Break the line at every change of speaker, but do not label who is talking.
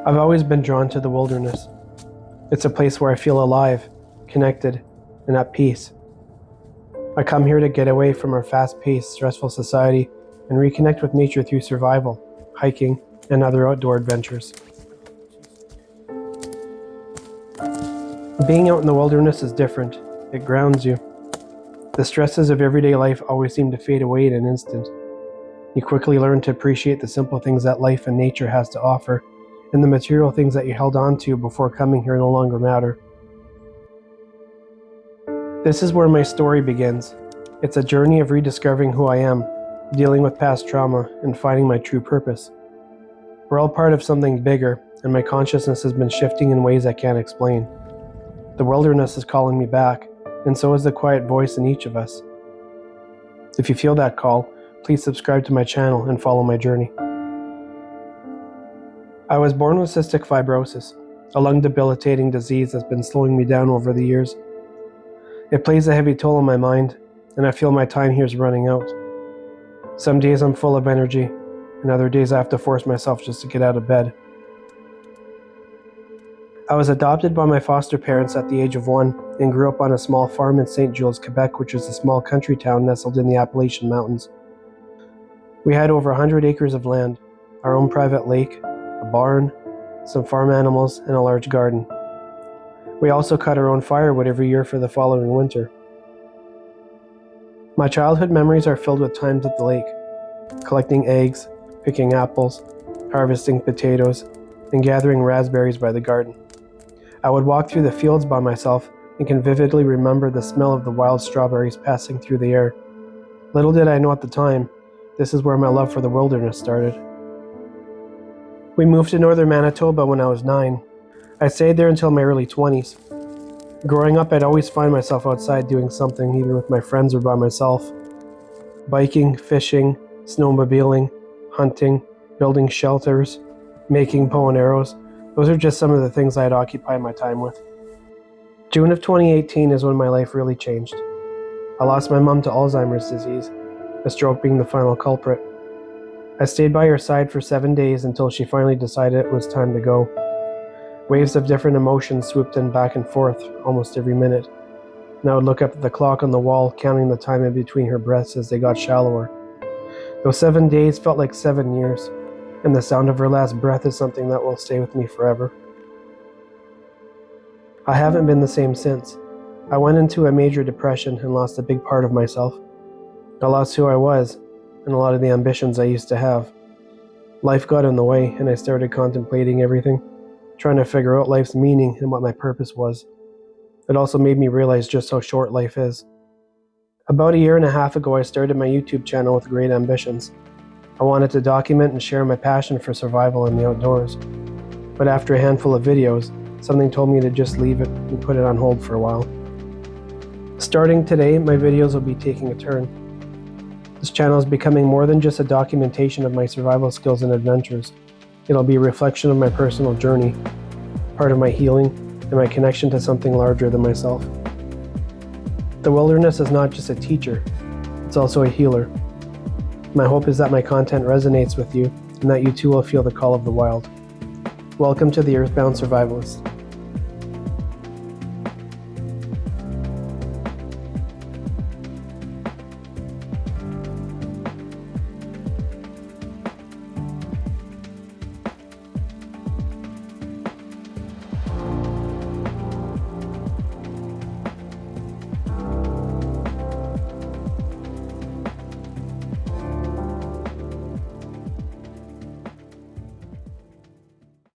I've always been drawn to the wilderness. It's a place where I feel alive, connected, and at peace. I come here to get away from our fast-paced, stressful society and reconnect with nature through survival, hiking, and other outdoor adventures. Being out in the wilderness is different. It grounds you. The stresses of everyday life always seem to fade away in an instant. You quickly learn to appreciate the simple things that life and nature has to offer, and the material things that you held on to before coming here no longer matter. This is where my story begins. It's a journey of rediscovering who I am, dealing with past trauma, and finding my true purpose. We're all part of something bigger, and my consciousness has been shifting in ways I can't explain. The wilderness is calling me back, and so is the quiet voice in each of us. If you feel that call, please subscribe to my channel and follow my journey. I was born with cystic fibrosis, a lung-debilitating disease that's been slowing me down over the years. It plays a heavy toll on my mind, and I feel my time here is running out. Some days I'm full of energy, and other days I have to force myself just to get out of bed. I was adopted by my foster parents at the age of 1 and grew up on a small farm in St. Jules, Quebec, which is a small country town nestled in the Appalachian Mountains. We had over 100 acres of land, our own private lake, a barn, some farm animals, and a large garden. We also cut our own firewood every year for the following winter. My childhood memories are filled with times at the lake, collecting eggs, picking apples, harvesting potatoes, and gathering raspberries by the garden. I would walk through the fields by myself and can vividly remember the smell of the wild strawberries passing through the air. Little did I know at the time, this is where my love for the wilderness started. We moved to northern Manitoba when I was 9. I stayed there until my early 20s. Growing up, I'd always find myself outside doing something, either with my friends or by myself. Biking, fishing, snowmobiling, hunting, building shelters, making bow and arrows. Those are just some of the things I'd occupy my time with. June of 2018 is when my life really changed. I lost my mom to Alzheimer's disease, a stroke being the final culprit. I stayed by her side for 7 days until she finally decided it was time to go. Waves of different emotions swooped in back and forth almost every minute, and I would look up at the clock on the wall, counting the time in between her breaths as they got shallower. Those 7 days felt like 7 years, and the sound of her last breath is something that will stay with me forever. I haven't been the same since. I went into a major depression and lost a big part of myself. I lost who I was, and a lot of the ambitions I used to have. Life got in the way, and I started contemplating everything, trying to figure out life's meaning and what my purpose was. It also made me realize just how short life is. About 1.5 years ago, I started my YouTube channel with great ambitions. I wanted to document and share my passion for survival in the outdoors. But after a handful of videos, something told me to just leave it and put it on hold for a while. Starting today, my videos will be taking a turn. This channel is becoming more than just a documentation of my survival skills and adventures. It'll be a reflection of my personal journey, part of my healing, and my connection to something larger than myself. The wilderness is not just a teacher, it's also a healer. My hope is that my content resonates with you, and that you too will feel the call of the wild. Welcome to the Earthbound Survivalist.